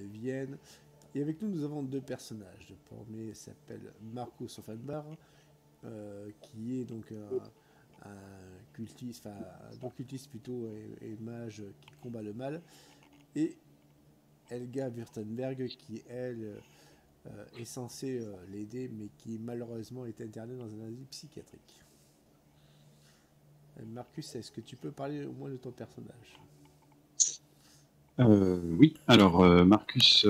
de Vienne. Et avec nous, nous avons deux personnages. Le premier s'appelle Marcus Offenbach, qui est donc un cultiste, enfin, un occultiste plutôt, et mage qui combat le mal. Et Helga Württemberg, qui elle est censée l'aider, mais qui malheureusement est internée dans un asile psychiatrique. Marcus, est-ce que tu peux parler au moins de ton personnage? Oui, alors Marcus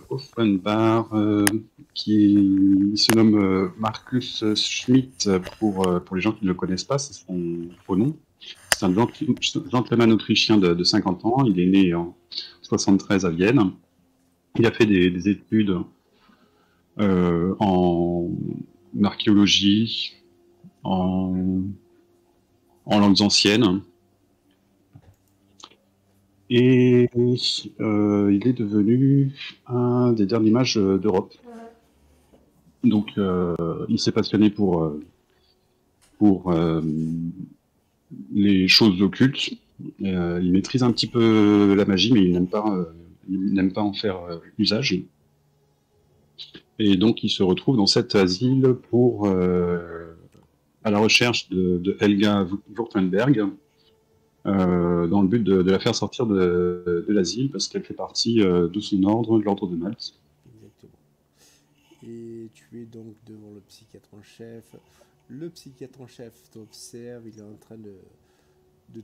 Offenbach, qui se nomme Marcus Schmidt pour les gens qui ne le connaissent pas, c'est son faux nom. C'est un gentleman autrichien de 50 ans. Il est né en 73 à Vienne. Il a fait des études en archéologie, en, en langues anciennes. Et il est devenu un des derniers mages d'Europe. Donc, il s'est passionné pour les choses occultes. Il maîtrise un petit peu la magie, mais il n'aime pas en faire usage. Et donc, il se retrouve dans cet asile à la recherche de Helga Württemberg, dans le but de la faire sortir de l'asile, parce qu'elle fait partie de son ordre, de l'ordre de Malte. Exactement. Et tu es donc devant le psychiatre en chef. Le psychiatre en chef t'observe, il est en train de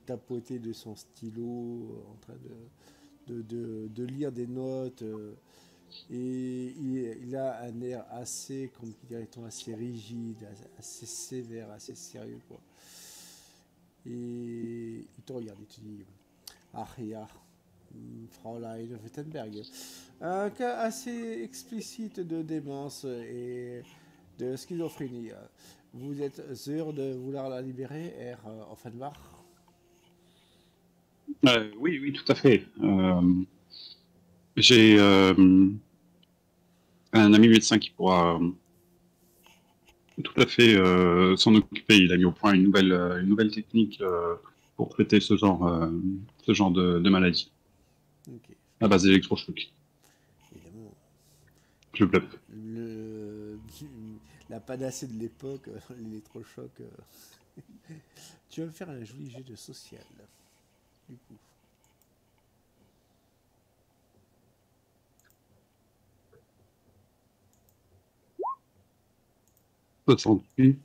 tapoter de son stylo, en train de lire des notes. Et il a un air assez, comme dirait-on, assez rigide, assez sévère, assez sérieux, quoi. Et il te regarde, il te dit: Ach ja, Fräulein Wittenberg. Un cas assez explicite de démence et de schizophrénie. Vous êtes sûr de vouloir la libérer, Herr Offenbach? Oui, oui, tout à fait. J'ai un ami médecin qui pourra tout à fait s'en occuper. Il a mis au point une nouvelle technique pour traiter ce genre de maladie Ok, à base d'électrochocs. évidemment. Je bluff. Le, la panacée de l'époque, l'électrochoc. Tu vas me faire un joli jet de social, du coup. 68,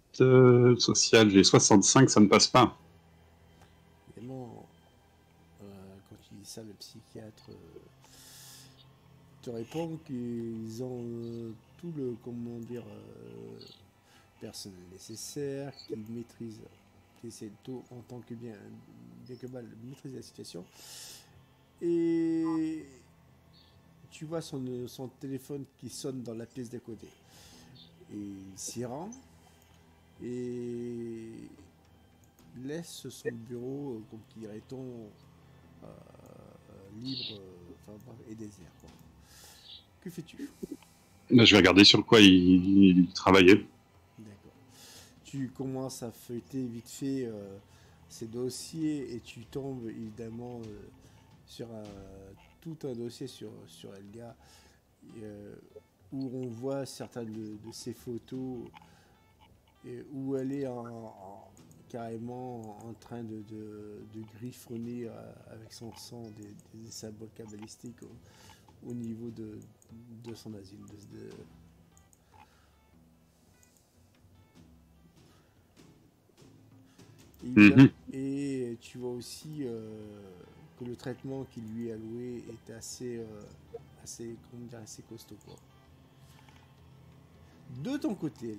social, j'ai 65, ça ne passe pas. Évidemment, quand tu dis ça, le psychiatre te répond qu'ils ont tout le, comment dire, personnel nécessaire, qu'ils maîtrisent, qu'ils essaient tout en tant que bien que mal maîtriser la situation. Et tu vois son téléphone qui sonne dans la pièce d'à côté. Et il s'y rend et laisse son bureau, comme dirait-on, libre, enfin, et désert, quoi. Que fais-tu? Là, je vais regarder sur quoi il travaillait. D'accord. Tu commences à feuilleter vite fait ces dossiers et tu tombes évidemment sur tout un dossier sur Elga euh, où on voit certaines de ses photos et où elle est carrément en train de griffonner avec son sang des symboles cabalistiques au niveau de son asile. Mhm. Et tu vois aussi que le traitement qui lui est alloué est assez, comment dire, assez costaud, quoi. De ton côté,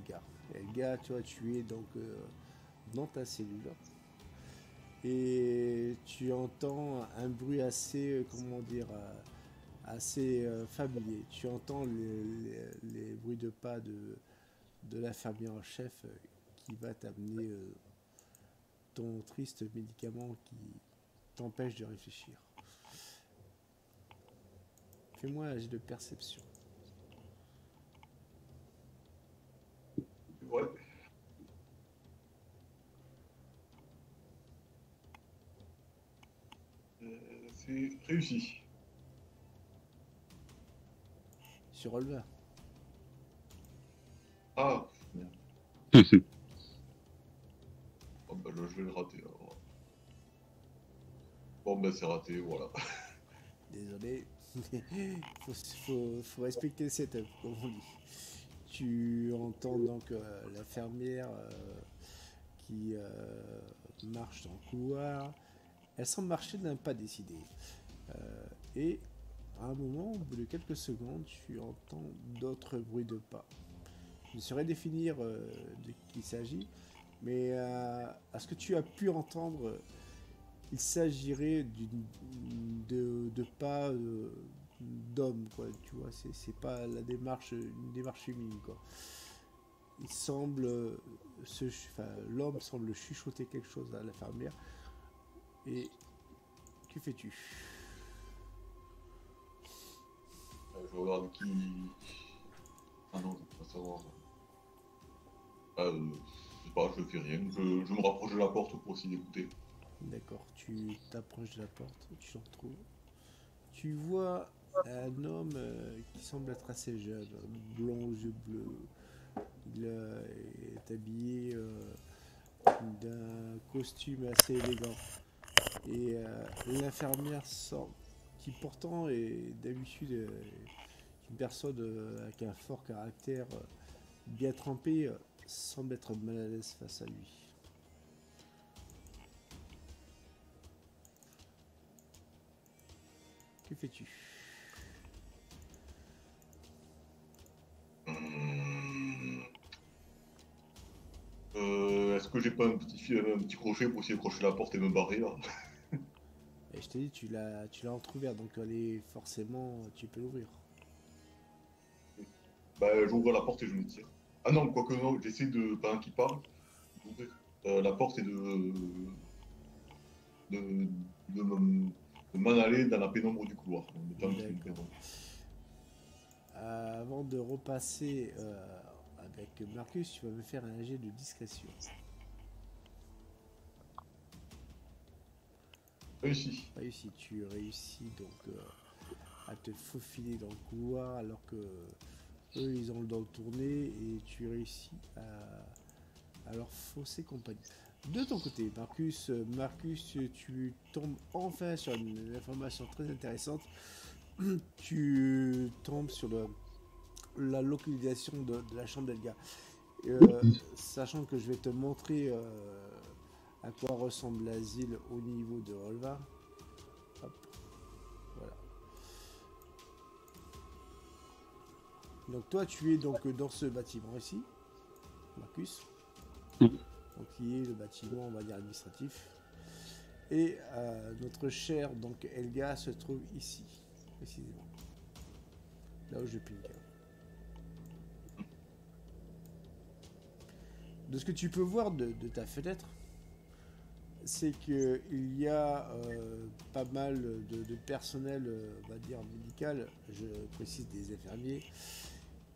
Elga, tu vois, tu es donc dans ta cellule et tu entends un bruit assez, comment dire, assez familier. Tu entends les bruits de pas de l'infirmière en chef qui va t'amener ton triste médicament qui t'empêche de réfléchir. Fais-moi un jet de perception. Ouais. C'est réussi. sur Olva. Ah, merde. Oh, bah, je vais le rater alors. Bon, bah, c'est raté, voilà. Désolé. Faut respecter le setup, comme on dit. Tu entends donc la fermière qui marche dans le couloir. Elle semble marcher d'un pas décidé. Et à un moment, au bout de quelques secondes, tu entends d'autres bruits de pas. Je ne saurais définir de qui il s'agit, mais à ce que tu as pu entendre, il s'agirait de pas d'homme, quoi. Tu vois, c'est pas la démarche, une démarche féminine, quoi. Il semble, l'homme semble chuchoter quelque chose à la fermière. Et que fais-tu? Je regarde qui. Ah non, je peux pas savoir. Je sais pas, je fais rien. Je me rapproche de la porte pour essayer d'écouter. D'accord, tu t'approches de la porte, tu l'en retrouves. Tu vois un homme qui semble être assez jeune, blond aux yeux bleus. Il est habillé d'un costume assez élégant. Et l'infirmière sort, qui pourtant est d'habitude une personne avec un fort caractère, bien trempé, semble être mal à l'aise face à lui. Que fais-tu? Hum, Est-ce que j'ai pas un petit crochet pour essayer de crocher la porte et me barrer là? Et je t'ai dit, tu l'as entrouvert, donc elle est forcément, tu peux l'ouvrir. Bah, j'ouvre la porte et je me tire. Ah non, quoique non, j'essaie de, pendant qu'il parle, d'ouvrir la porte et de, de m'en aller dans la pénombre du couloir, en mettant qu'il y ait une D'accord. pénombre. Avant de repasser avec Marcus, tu vas me faire un jet de discrétion. Réussi. Réussi, tu réussis donc à te faufiler dans le couloir alors que eux ils ont le dos tourné et tu réussis à leur fausser compagnie. De ton côté, Marcus, tu tombes enfin sur une information très intéressante. Tu tombes sur la localisation de la chambre d'Elga. Sachant que je vais te montrer à quoi ressemble l'asile au niveau de Rolva. Hop, voilà. Donc toi tu es donc dans ce bâtiment ici, Marcus. Donc qui est le bâtiment, on va dire, administratif. Et notre chère donc Elga se trouve ici, précisément. Là où je ping. De ce que tu peux voir de ta fenêtre, c'est qu'il y a pas mal de personnel, on va dire, médical, je précise des infirmiers,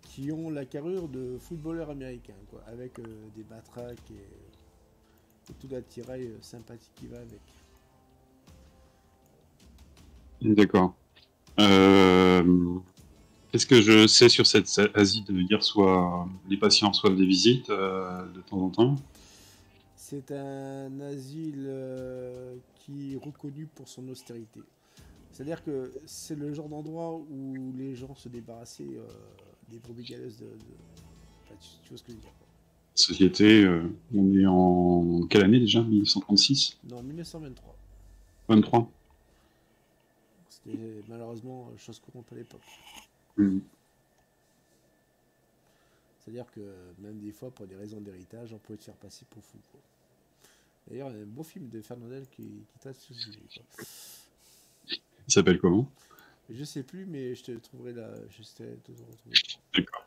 qui ont la carrure de footballeurs américains, quoi, avec des matraques et tout l'attirail sympathique qui va avec. D'accord. Qu'est-ce que je sais sur cette asile de dire soit les patients reçoivent des visites de temps en temps? C'est un asile qui est reconnu pour son austérité. C'est-à-dire que c'est le genre d'endroit où les gens se débarrassaient des brebis galeuses enfin, tu vois ce que je veux dire. Société, on est en quelle année déjà? 1936? Non, 1923. 23? C'était malheureusement chose courante à l'époque. Mm. C'est-à-dire que même des fois, pour des raisons d'héritage, on pouvait te faire passer pour fou. Quoi. D'ailleurs, il y a un beau film de Fernandel qui traite ce sujet. Quoi. Il s'appelle comment? Je sais plus, mais je te trouverai là. J'essaierai de te retrouver. D'accord.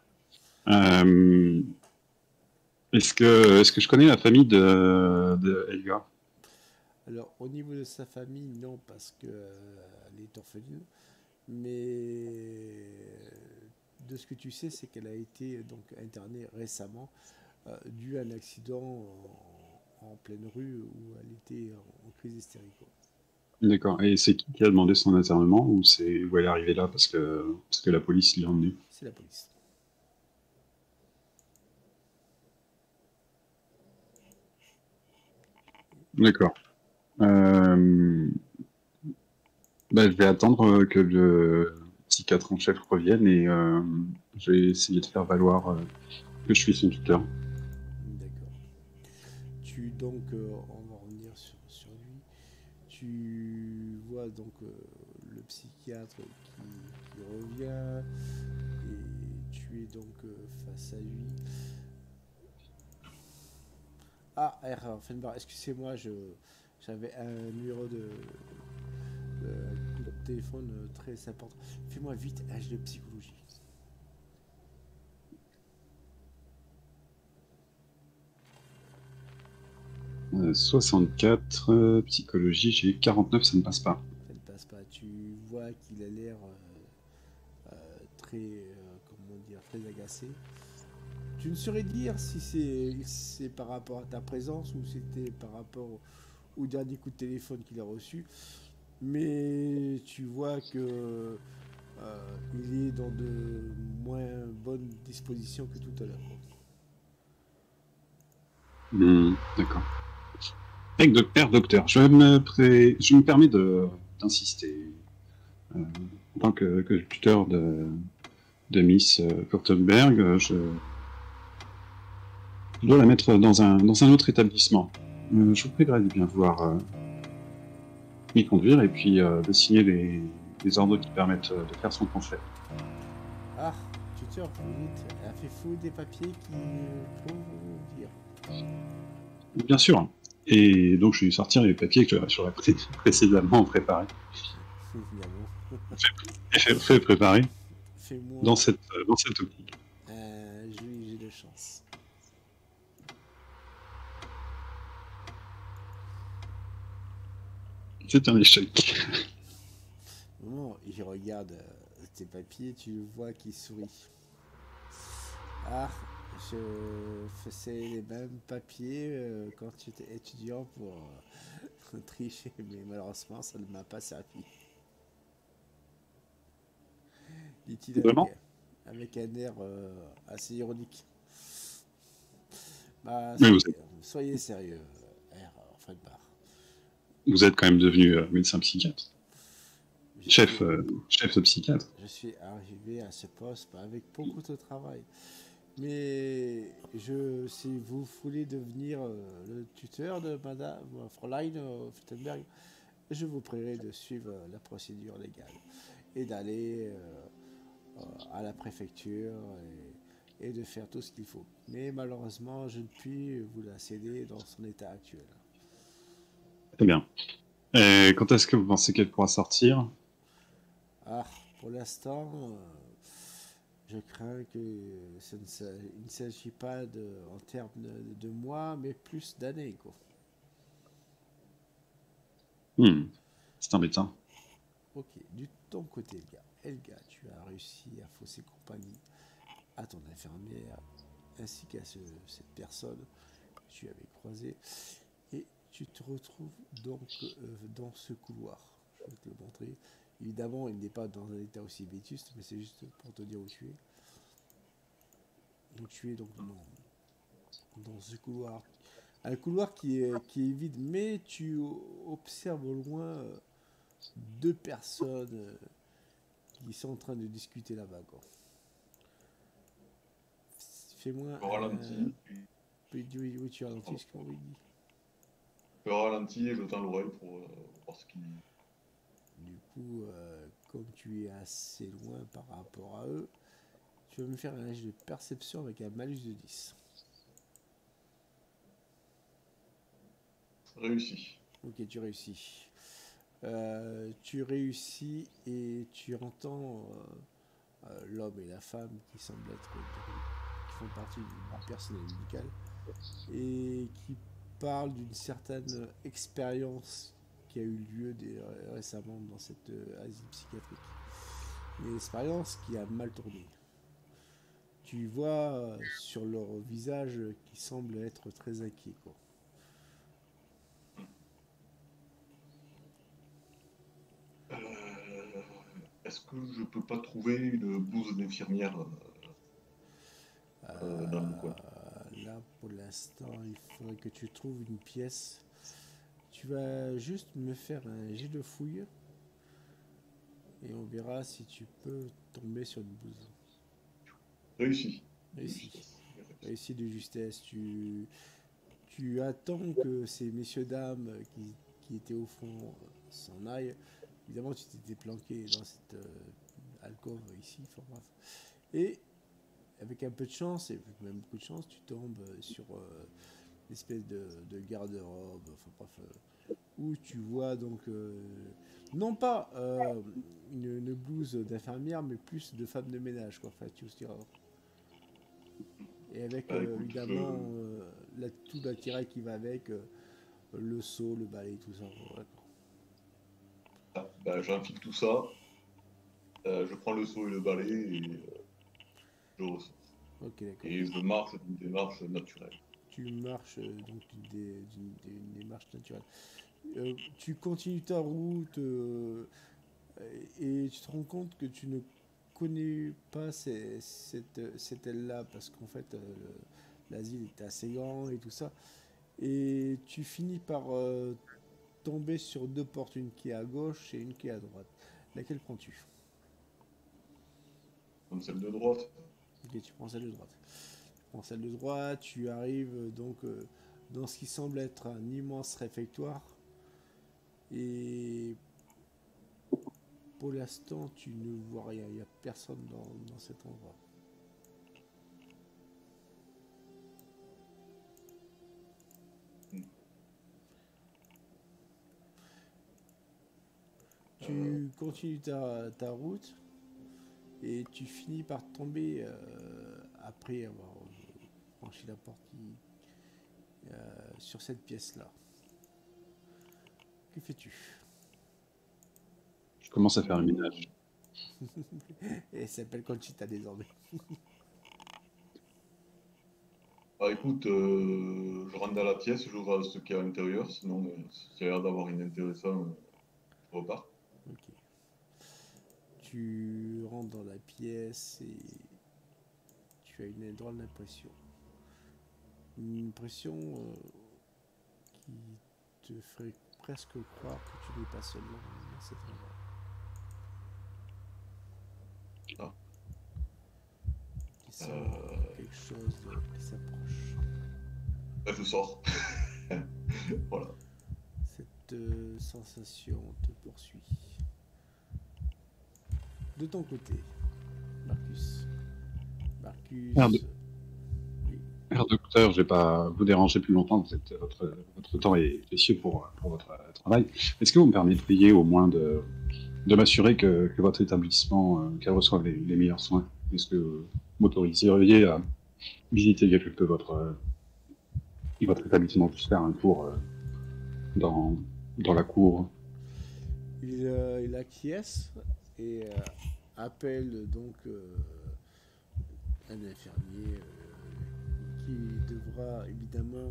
Est-ce que je connais la famille de Elgar? Alors, au niveau de sa famille, non, parce qu'elle est orpheline. Mais de ce que tu sais, c'est qu'elle a été donc internée récemment dû à un accident en pleine rue où elle était en crise hystérique. Quoi. D'accord. Et c'est qui a demandé son internement ou c'est où elle est arrivée là parce que la police l'a emmenée? C'est la police. D'accord. Euh, Bah, je vais attendre que le psychiatre en chef revienne et je vais essayer de faire valoir que je suis son tuteur. D'accord. On va revenir sur lui. Tu vois donc le psychiatre qui revient et tu es donc face à lui. Ah, R. Offenbach, excusez-moi, j'avais un numéro de téléphone très important. Fais-moi vite un H de psychologie. 64, psychologie, j'ai 49, ça ne passe pas. Ça ne passe pas. Tu vois qu'il a l'air très, comment dire, très agacé. Tu ne saurais dire si c'est par rapport à ta présence ou c'était par rapport au dernier coup de téléphone qu'il a reçu. Mais tu vois que il est dans de moins bonnes dispositions que tout à l'heure. D'accord. Père docteur, je me permets d'insister. Euh, En tant que tuteur de Miss Kurtenberg, je dois la mettre dans un autre établissement. Je vous prierai de bien vouloir m'y conduire et puis de signer les ordres qui permettent de faire son transfert. Ah, tuteur, vous dites, elle a fait fou des papiers qui pour dire. Bien sûr. Et donc, je vais sortir les papiers que j'aurais précédemment préparés. Évidemment. Fait préparer Fais-moi dans cette optique. un joli jet de chance. C'est un échec. Au moment où il regarde tes papiers, tu le vois qui sourit. Ah, je faisais les mêmes papiers quand j'étais étudiant pour tricher, mais malheureusement, ça ne m'a pas servi. Dit-il Vraiment? avec un air assez ironique. Bah, Mais soyez sérieux, R. Offenbach. vous êtes quand même devenu médecin psychiatre. Je suis, Chef de psychiatre. je suis arrivé à ce poste avec beaucoup de travail. Mais si vous voulez devenir le tuteur de Madame Fräulein Fittenberg, je vous prierai de suivre la procédure légale et d'aller à la préfecture et de faire tout ce qu'il faut. Mais malheureusement, je ne puis vous la céder dans son état actuel. Très bien. Et quand est-ce que vous pensez qu'elle pourra sortir? Ah, pour l'instant, je crains que il ne s'agit pas en termes de mois, mais plus d'années, quoi. C'est embêtant. Ok, du ton côté, Elga, tu as réussi à fausser compagnie à ton infirmière ainsi qu'à cette personne que tu avais croisée et tu te retrouves donc dans ce couloir. Je vais te le montrer. Évidemment, il n'est pas dans un état aussi vétuste, mais c'est juste pour te dire où tu es. Donc tu es donc dans ce couloir. Un couloir qui est vide, mais tu observes au loin deux personnes qui sont en train de discuter là-bas. Fais-moi Je un. ralentis, Oui, tu ralentis, ce qu'on lui dit. je ralentis et je tends l'oreille pour voir ce qui. Du coup, comme tu es assez loin par rapport à eux, tu vas me faire un jet de perception avec un malus de 10. Réussi. Ok, tu réussis. Tu réussis et tu entends l'homme et la femme qui semblent qui font partie du personnel médical et qui parlent d'une certaine expérience qui a eu lieu récemment dans cette asile psychiatrique. Une expérience qui a mal tourné. Tu vois sur leur visage qui semble être très inquiet, quoi. que je peux pas trouver une blouse d'infirmière dans le coin? Là, pour l'instant, il faudrait que tu trouves une pièce. Tu vas juste me faire un jet de fouille et on verra si tu peux tomber sur une blouse. Réussi. Réussi. Réussi de justesse. Tu attends que ces messieurs-dames qui étaient au fond s'en aillent. Évidemment, tu t'étais planqué dans cette alcôve ici. Enfin, bref. Et avec un peu de chance, et même beaucoup de chance, tu tombes sur une espèce de garde-robe, enfin bref, où tu vois donc, non pas une blouse d'infirmière, mais plus de femme de ménage, quoi, enfin, tu aussi. Et avec Bah, écoute, évidemment tout l'attirail qui va avec, le seau, le balai, tout ça. Voilà, quoi. bah, j'enfile tout ça, je prends le seau et le balai et je ressors. Ok, d'accord. Et je marche d'une démarche naturelle. Tu marches donc d'une démarche naturelle. Tu continues ta route et tu te rends compte que tu ne connais pas cette aile-là parce qu'en fait l'asile est assez grand et tout ça. Et tu finis par tomber sur deux portes, une qui est à gauche et une qui est à droite. Laquelle prends-tu? Comme celle de droite. Ok, tu prends celle de droite. Tu prends celle de droite, tu arrives donc dans ce qui semble être un immense réfectoire. Et pour l'instant, tu ne vois rien. Il n'y a personne dans cet endroit. Tu continues ta route et tu finis par tomber après avoir franchi la porte sur cette pièce-là. Que fais-tu? Je commence à faire le ménage. Et elle s'appelle Conchita désormais. Bah écoute, je rentre dans la pièce, je regarde ce qu'il y a à l'intérieur, sinon s'il y a l'air d'avoir inintéressant, je repars. Ok. Tu rentres dans la pièce et tu as une drôle d'impression. Une impression qui te ferait presque croire que tu n'es pas seul dans cet endroit. Ah. Tu sens quelque chose qui s'approche. Bah, je sors. Voilà. Cette sensation te poursuit. De ton côté, Marcus. Merde. Oui. Merde, docteur, je vais pas vous déranger plus longtemps. Votre temps est précieux pour votre travail. Est-ce que vous me permettriez au moins de m'assurer que votre établissement qu'elle reçoive les meilleurs soins? Est-ce que vous m'autoriseriez à visiter quelque peu votre établissement, juste faire un tour dans la cour? Il acquiesce et appelle donc un infirmier qui devra évidemment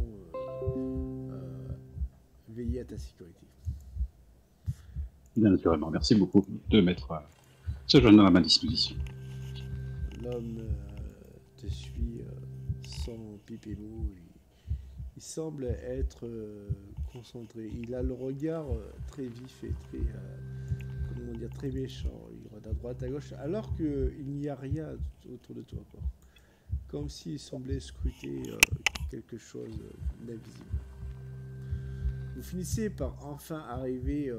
veiller à ta sécurité. Bien naturellement. Merci beaucoup de mettre ce jeune homme à ma disposition. L'homme te suit sans pipe et mot. Il semble être concentré. Il a le regard très vif et très, très méchant. Il regarde à droite, à gauche, alors qu'il n'y a rien autour de toi, quoi. Comme s'il semblait scruter quelque chose d'invisible. Vous finissez par enfin arriver...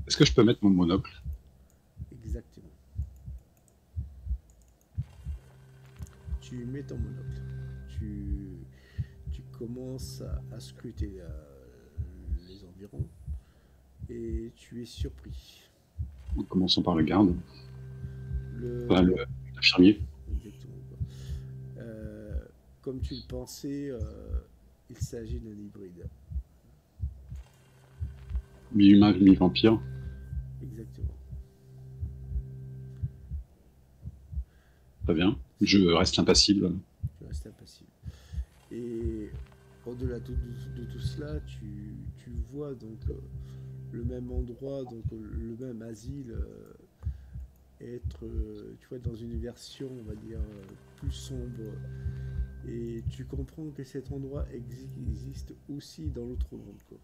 Est-ce que je peux mettre mon monocle? Exactement. Tu mets ton monocle. Tu commences à scruter les environs et tu es surpris. En commençant par le garde. Enfin, l'infirmier. Exactement. Comme tu le pensais, il s'agit d'un hybride. Mi-humain, mi-vampire. Exactement. Très bien. Je reste impassible. Tu restes impassible. Et au-delà de tout cela, tu vois donc le même endroit, donc le même asile être, tu vois, dans une version, on va dire, plus sombre. Et tu comprends que cet endroit existe aussi dans l'autre monde, quoi.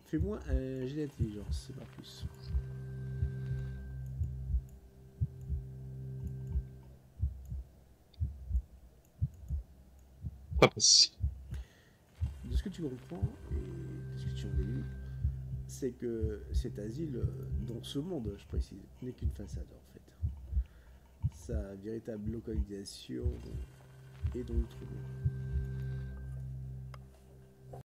Fais-moi un jet d'intelligence, Marcus. Ça passe. De ce que tu comprends et de ce que tu en déduis, c'est que cet asile, dans ce monde, je précise, n'est qu'une façade en fait. Sa véritable localisation est dans l'autre monde.